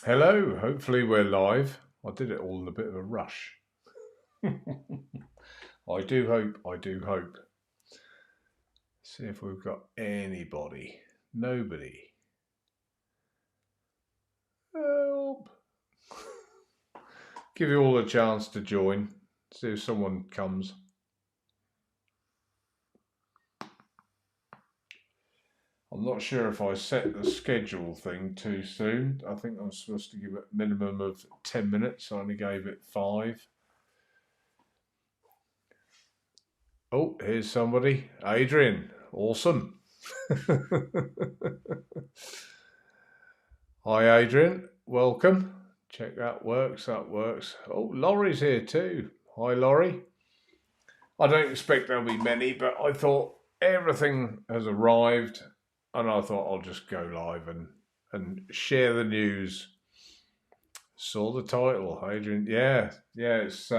Hello, hopefully we're live. I did it all in a bit of a rush. I do hope. See if we've got anybody. Nobody. Help. Give you all a chance to join. See if someone comes. I'm not sure if I set the schedule thing too soon. I think I'm supposed to give it a minimum of 10 minutes. I only gave it 5. Oh, here's somebody. Adrian. Awesome. Hi, Adrian. Welcome. Check that works. That works. Oh, Laurie's here too. Hi, Laurie. I don't expect there'll be many, but I thought everything has arrived, and I thought I'll just go live and share the news. Saw the title, Adrian. Yeah. It's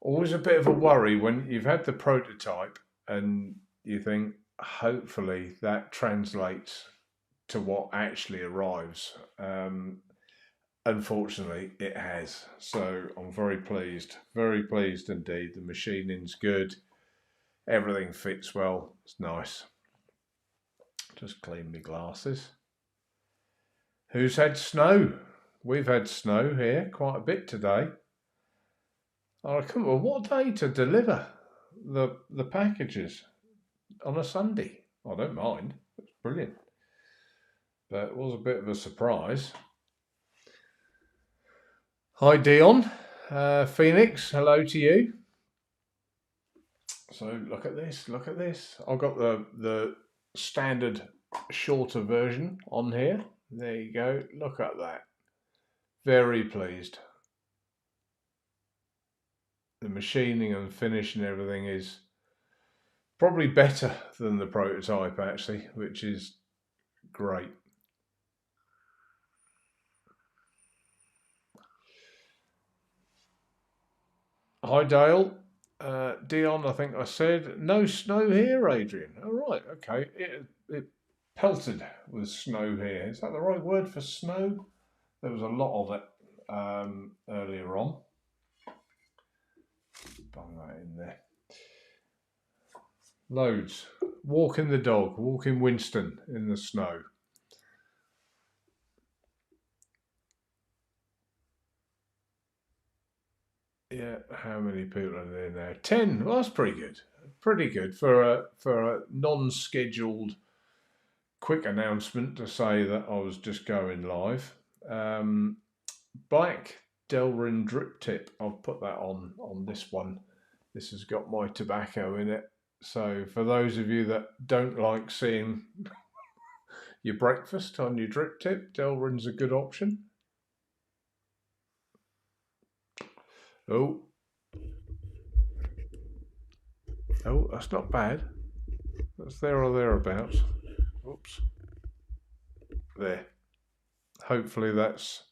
always a bit of a worry when you've had the prototype and you think hopefully that translates to what actually arrives. Unfortunately, it has. So I'm very pleased indeed. The machining's good. Everything fits well. It's nice. Just clean my glasses. Who's had snow? We've had snow here quite a bit today. Oh, come on, what day to deliver the packages on a Sunday? I don't mind. It's brilliant. But it was a bit of a surprise. Hi, Dion. Phoenix, hello to you. So look at this. I've got the standard shorter version on here. There you go. Look at that. Very pleased. The machining and finish and everything is probably better than the prototype actually, which is great. Hi, Dale. Dion, I think I said no snow here, Adrian. All right, okay. It pelted with snow here. Is that the right word for snow? There was a lot of it earlier on. Bung that in there. Loads. Walking the dog, walking Winston in the snow. Yeah, how many people are there now? 10. Well, that's pretty good. Pretty good for a non-scheduled quick announcement to say that I was just going live. Black Delrin drip tip. I've put that on this one. This has got my tobacco in it. So for those of you that don't like seeing your breakfast on your drip tip, Delrin's a good option. Oh, that's not bad. That's there or thereabouts. Oops. There. Hopefully that's.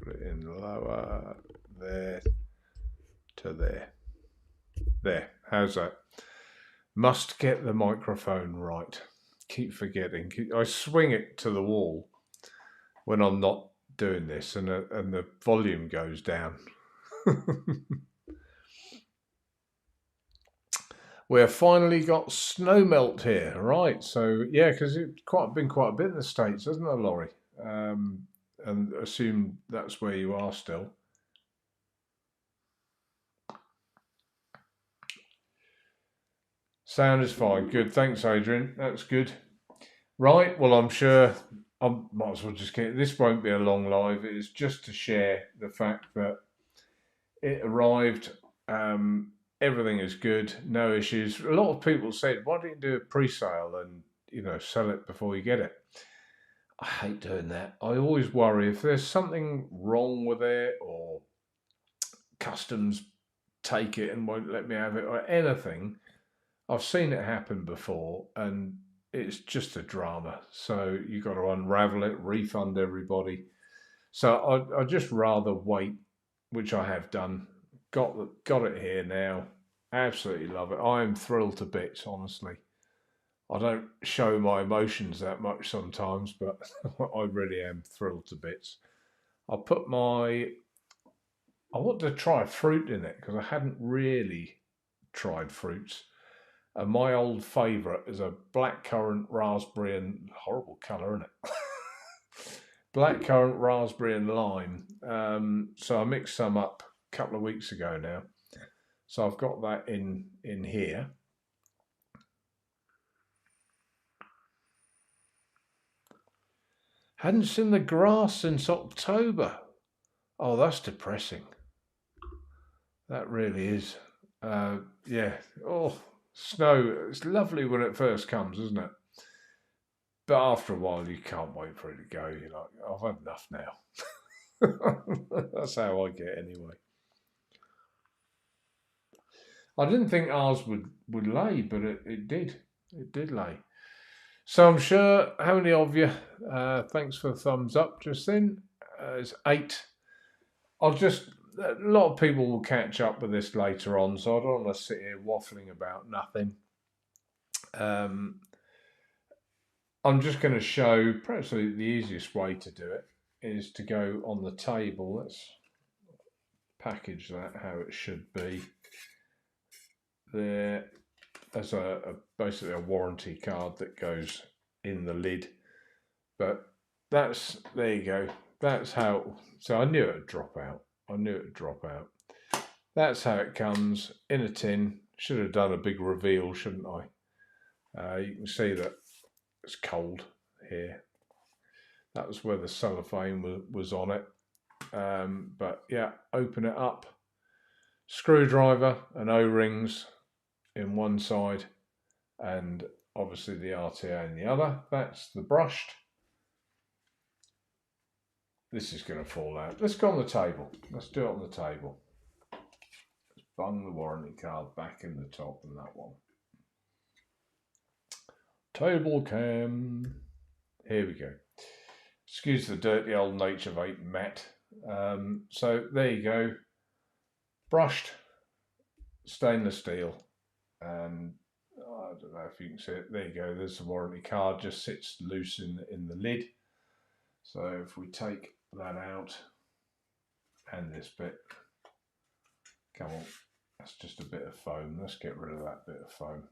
Put it in lower. There to there. There. How's that? Must get the microphone right. Keep forgetting. I swing it to the wall when I'm not doing this, and the volume goes down. We've finally got snow melt here, right? So yeah, because it's been quite a bit in the States, hasn't it, Laurie? And assume that's where you are still. Sound is fine. Good. Thanks, Adrian. That's good. Right. Well, I'm sure I might as well just get this. Won't be a long live. It is just to share the fact that it arrived. Everything is good. No issues. A lot of people said, "Why don't you do a pre-sale and sell it before you get it?" I hate doing that. I always worry if there's something wrong with it or customs take it and won't let me have it or anything. I've seen it happen before and it's just a drama. So you got to unravel it, refund everybody. So I just rather wait, which I have done. Got it here now. Absolutely love it. I am thrilled to bits, honestly. I don't show my emotions that much sometimes, but I really am thrilled to bits. I put my, I want to try fruit in it because I hadn't really tried fruits. And my old favourite is a blackcurrant raspberry and horrible colour, isn't it? Blackcurrant raspberry and lime. So I mixed some up a couple of weeks ago now. So I've got that in here. Hadn't seen the grass since October. Oh, that's depressing. That really is. Yeah. Oh, snow. It's lovely when it first comes, isn't it? But after a while, you can't wait for it to go. You're like, I've had enough now. That's how I get anyway. I didn't think ours would lay, but it did. It did lay. So I'm sure, how many of you, thanks for the thumbs up just then. It's 8. I'll just, a lot of people will catch up with this later on, so I don't want to sit here waffling about nothing. Um, I'm just going to show, perhaps the easiest way to do it is to go on the table. Let's package that how it should be. There, as basically a warranty card that goes in the lid. But there you go. That's how, so I knew it would drop out. I knew it would drop out. That's how it comes in a tin. Should have done a big reveal, shouldn't I? You can see that it's cold here. That was where the cellophane was on it. But yeah, open it up. Screwdriver and O-rings in one side and obviously the RTA in the other. That's the brushed. This is going to fall out. Let's go on the table. Let's do it on the table. Let's bung the warranty card back in the top and that one. Table cam. Here we go. Excuse the dirty old nature vape mat. So there you go. Brushed stainless steel. And I don't know if you can see it. There you go. There's the warranty card. Just sits loose in the lid. So if we take that out and this bit, come on, that's just a bit of foam. Let's get rid of that bit of foam.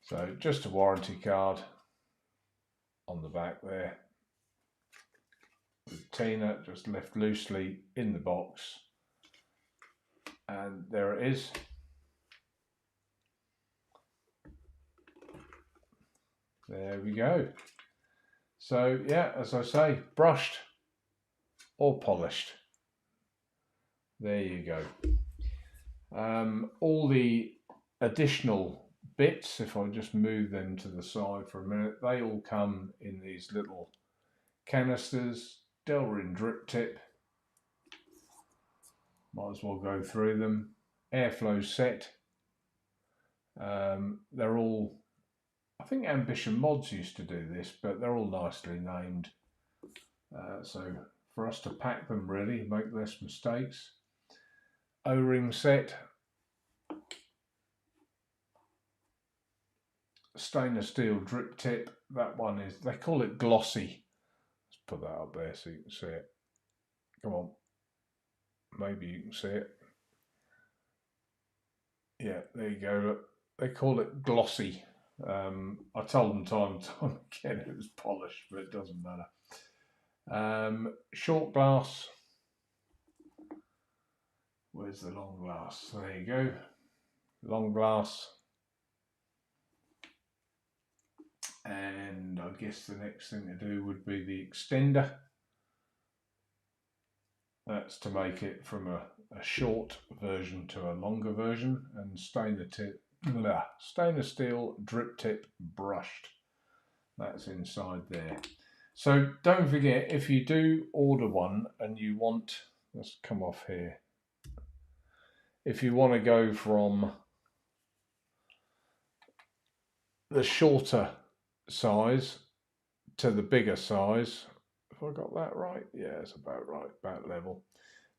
So just a warranty card on the back there. The T.I.N.A just left loosely in the box. And there it is. There we go. So yeah, as I say, brushed or polished. There you go. All the additional bits, if I just move them to the side for a minute, they all come in these little canisters. Delrin drip tip. Might as well go through them. Airflow set. They're all, I think Ambition Mods used to do this, but they're all nicely named. So for us to pack them really, make less mistakes. O-ring set. Stainless steel drip tip. That one is, they call it glossy. Let's put that up there so you can see it. Come on. Maybe you can see it. Yeah, there you go. Look, they call it glossy. I told them time and time again it was polished, but it doesn't matter. Short glass. Where's the long glass? There you go. Long glass. And I guess the next thing to do would be the extender. That's to make it from a short version to a longer version, and stainless steel drip tip brushed. That's inside there. So don't forget, if you do order one and you want, let's come off here. If you want to go from the shorter size to the bigger size, have I got that right? Yeah, it's about right, about level.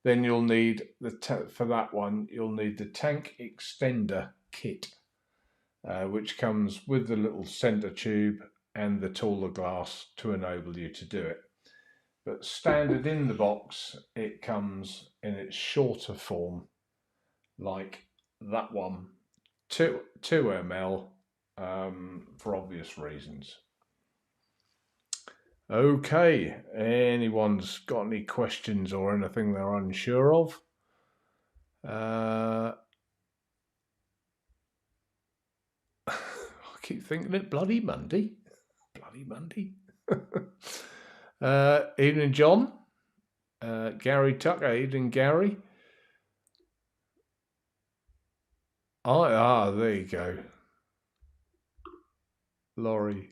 Then you'll need for that one, you'll need the tank extender kit. which comes with the little centre tube and the taller glass to enable you to do it. But standard in the box, it comes in its shorter form, like that one, 2 ml, for obvious reasons. Okay, anyone's got any questions or anything they're unsure of? I keep thinking it bloody Monday. Bloody Monday. Evening, John. Gary Tucker. Evening, Gary. There you go. Laurie.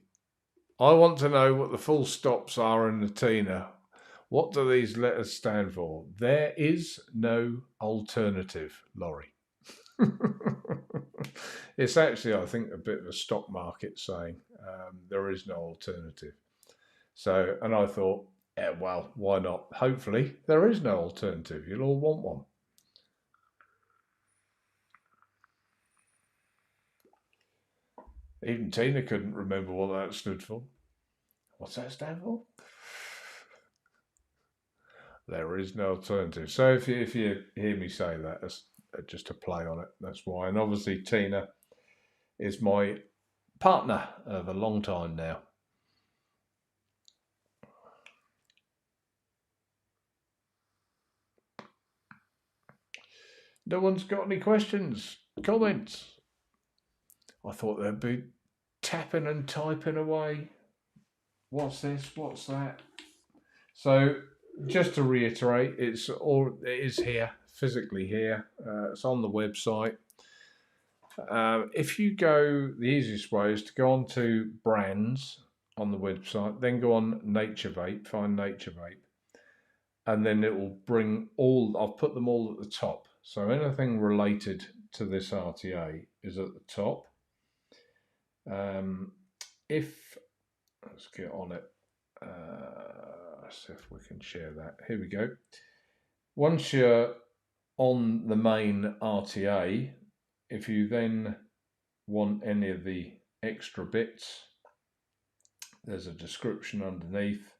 I want to know what the full stops are in the T.I.N.A. What do these letters stand for? There is no alternative, Laurie. It's actually, I think, a bit of a stock market saying. There is no alternative. So, and I thought, yeah, well, why not? Hopefully, there is no alternative. You'll all want one. Even Tina couldn't remember what that stood for. What's that stand for? There is no alternative. So if you hear me say that, that's just a play on it. That's why. And obviously, Tina is my partner of a long time now. No one's got any questions, comments? I thought they'd be tapping and typing away. What's this? What's that? So just to reiterate, it is here, physically here. It's on the website. If you go, the easiest way is to go on to brands on the website, then go on Nature Vape, find Nature Vape, and then it will bring all, I've put them all at the top. So anything related to this RTA is at the top. If, let's get on it, let's see if we can share that. Here we go. Once you're on the main RTA, if you then want any of the extra bits, there's a description underneath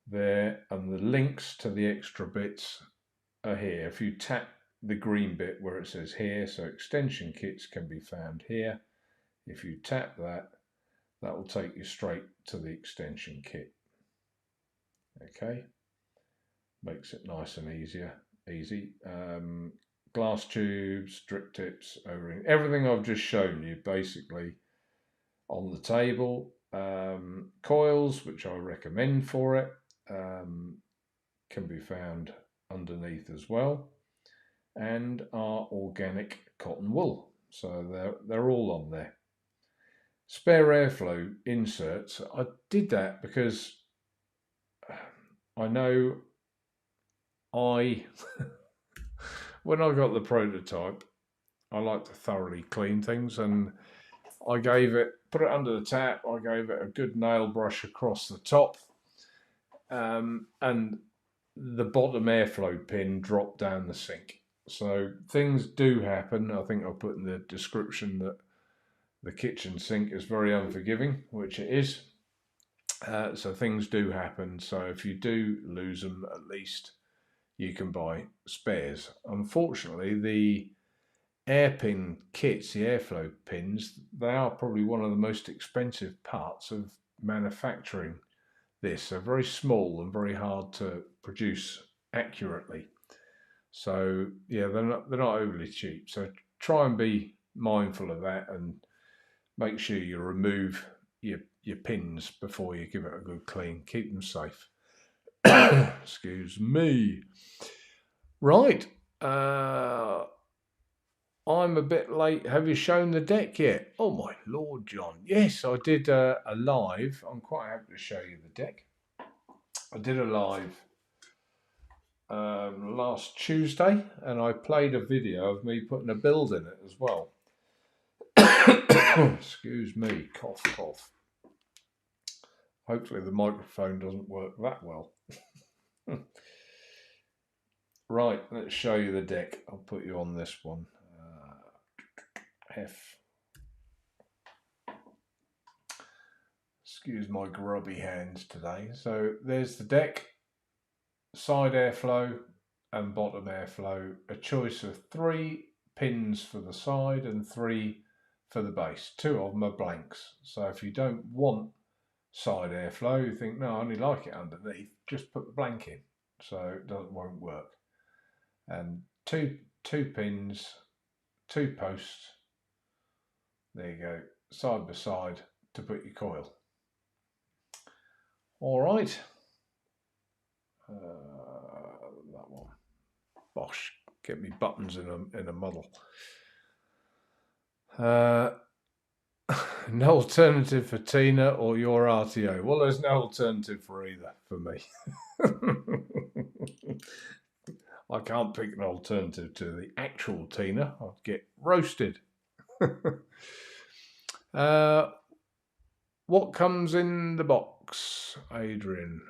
there, and the links to the extra bits are here. If you tap the green bit where it says here, so extension kits can be found here. If you tap that, that will take you straight to the extension kit. Okay, makes it nice and easy. Glass tubes, drip tips, O-ring, everything I've just shown you basically on the table. Coils, which I recommend for it, can be found underneath as well, and our organic cotton wool. So they're all on there. Spare airflow inserts. I did that because I know when I got the prototype, I like to thoroughly clean things, and I put it under the tap, I gave it a good nail brush across the top, and the bottom airflow pin dropped down the sink. So things do happen. I think I'll put in the description that the kitchen sink is very unforgiving, which it is. So things do happen. So if you do lose them, at least you can buy spares. Unfortunately, the airpin kits, the airflow pins, they are probably one of the most expensive parts of manufacturing this. They're very small and very hard to produce accurately. So yeah, they're not overly cheap. So try and be mindful of that, and make sure you remove your pins before you give it a good clean. Keep them safe. Excuse me. Right. I'm a bit late. Have you shown the deck yet? Oh my Lord, John. Yes, I did a live. I'm quite happy to show you the deck. I did a live last Tuesday, and I played a video of me putting a build in it as well. Excuse me, cough, cough. Hopefully the microphone doesn't work that well. Right, let's show you the deck. I'll put you on this one. F. Excuse my grubby hands today. So there's the deck, side airflow and bottom airflow. A choice of 3 pins for the side and 3 for the base. 2 of them are blanks. So if you don't want side airflow, you think, no, I only like it underneath, just put the blank in. So it won't work. And two pins, 2 posts. There you go, side by side to put your coil. All right. That one. Bosh, get me buttons in a muddle. No alternative for T.I.N.A or your RTO. Well, there's no alternative for either for me. I can't pick an alternative to the actual T.I.N.A. I'd get roasted. What comes in the box, Adrian?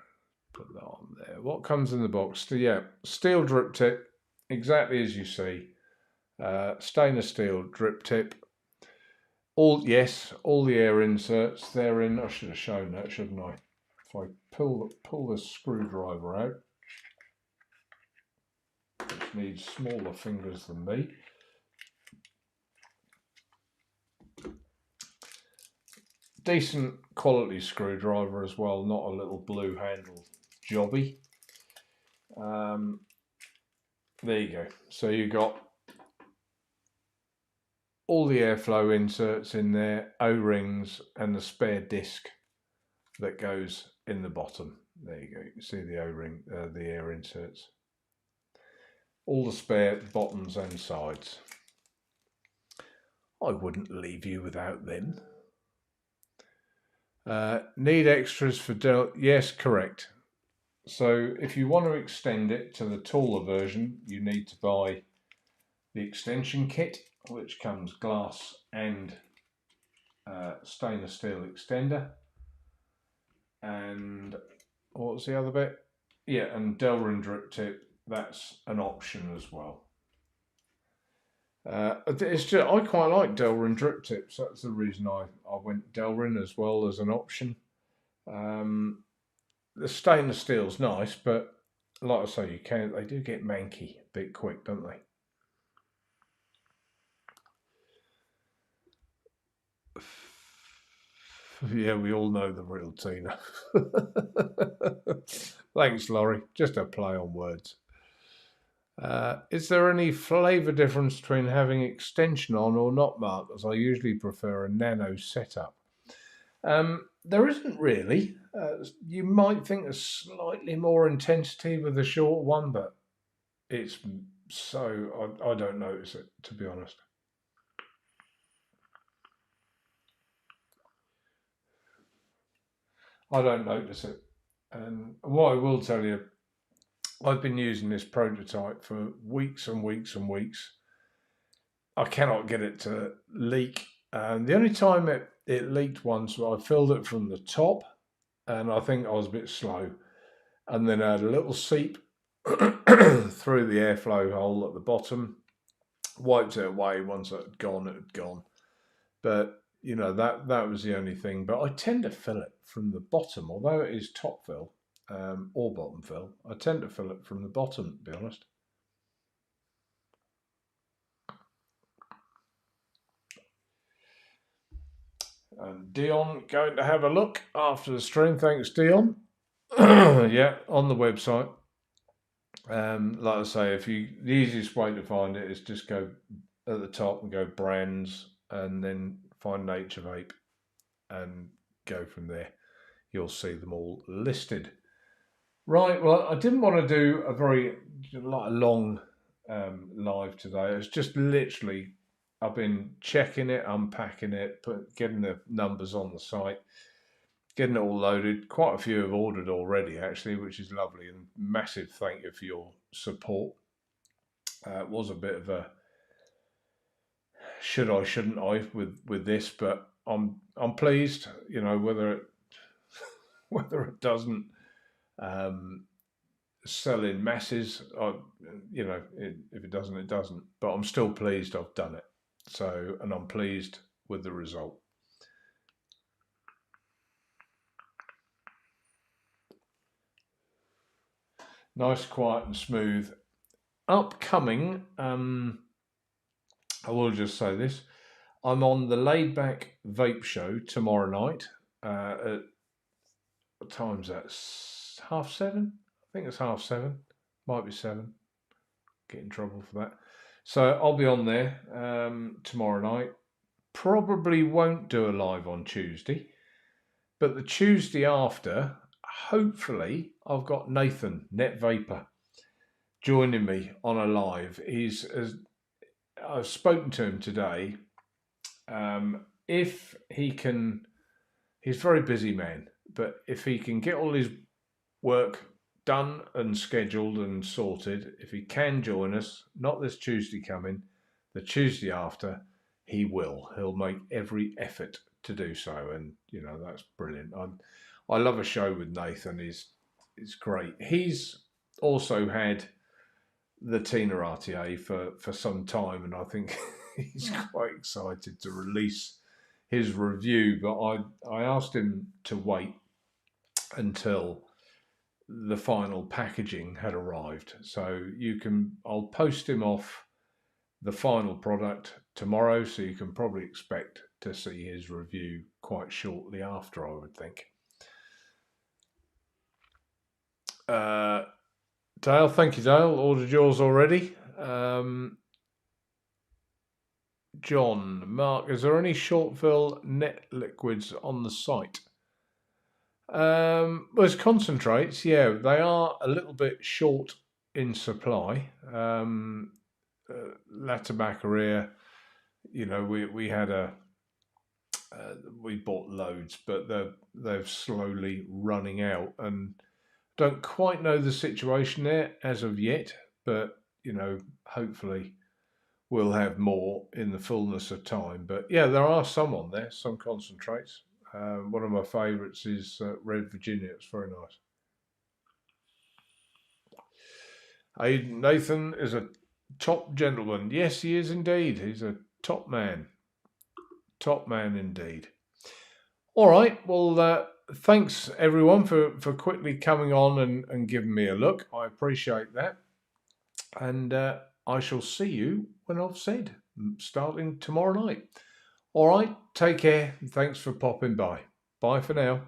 Put that on there. What comes in the box? Yeah, steel drip tip, exactly as you see. Stainless steel drip tip. All the air inserts. They're in. I should have shown that, shouldn't I? If I pull the screwdriver out, which needs smaller fingers than me. Decent quality screwdriver as well, not a little blue handle jobby. There you go. So you got all the airflow inserts in there, O-rings, and the spare disc that goes in the bottom. There you go. You can see the O-ring, the air inserts. All the spare bottoms and sides. I wouldn't leave you without them. Need extras for Dell? Yes, correct. So if you want to extend it to the taller version, you need to buy the extension kit, which comes glass and stainless steel extender. And what was the other bit? Yeah, and Delrin drip tip, that's an option as well. It's just, I quite like Delrin drip tips. That's the reason I went Delrin as well as an option. The stainless steel's nice, but like I say, they do get manky a bit quick, don't they? Yeah, we all know the real T.I.N.A. Thanks, Laurie. Just a play on words. Is there any flavour difference between having extension on or not, Mark? As I usually prefer a nano setup. There isn't really. You might think there's slightly more intensity with the short one, but it's so I don't notice it, to be honest. I don't notice it. And what I will tell you, I've been using this prototype for weeks and weeks and weeks. I cannot get it to leak. And the only time it leaked once, I filled it from the top, and I think I was a bit slow. And then I had a little seep through the airflow hole at the bottom, wiped it away. Once it had gone. But you know, that was the only thing. But I tend to fill it from the bottom, although it is top fill or bottom fill. I tend to fill it from the bottom, to be honest. And Dion going to have a look after the stream. Thanks, Dion. Yeah, on the website. Like I say, the easiest way to find it is just go at the top and go brands, and then find Nature Vape, and go from there. You'll see them all listed. Right. Well, I didn't want to do a very long live today. It's just literally I've been checking it, unpacking it, getting the numbers on the site, getting it all loaded. Quite a few have ordered already, actually, which is lovely. And massive thank you for your support. It was a bit of a should I, shouldn't I with this, but I'm pleased. You know, whether it doesn't sell in masses, you know, if it doesn't, it doesn't. But I'm still pleased I've done it. So, and I'm pleased with the result. Nice, quiet, and smooth. Upcoming, I will just say this. I'm on the Laid Back Vape Show tomorrow night. At what time's that? 7:30? I think it's 7:30. Might be 7. Get in trouble for that. So I'll be on there tomorrow night. Probably won't do a live on Tuesday, but the Tuesday after, hopefully, I've got Nathan, Net Vapor, joining me on a live. I've spoken to him today. If he can, he's a very busy man, but if he can get all his work done and scheduled and sorted, if he can join us, not this Tuesday coming, the Tuesday after, he will. He'll make every effort to do so, and that's brilliant. I love a show with Nathan. He's great. He's also had the T.I.N.A RTA for some time, and I think he's quite excited to release his review. But I asked him to wait until the final packaging had arrived, so I'll post him off the final product tomorrow, so you can probably expect to see his review quite shortly after, I would think. Dale, thank you, Dale. Ordered yours already. John, Mark, is there any Shortville net liquids on the site? Well, it's concentrates, yeah. They are a little bit short in supply. Latabacaria, we had we bought loads, but they're slowly running out, and don't quite know the situation there as of yet. But hopefully we'll have more in the fullness of time. But yeah, there are some on there, some concentrates. One of my favourites is Red Virginia. It's very nice. Nathan is a top gentleman. Yes, he is indeed. He's a top man. Top man indeed. All right. Well, thanks everyone for quickly coming on and giving me a look. I appreciate that. And I shall see you when I've said, starting tomorrow night. All right. Take care. Thanks for popping by. Bye for now.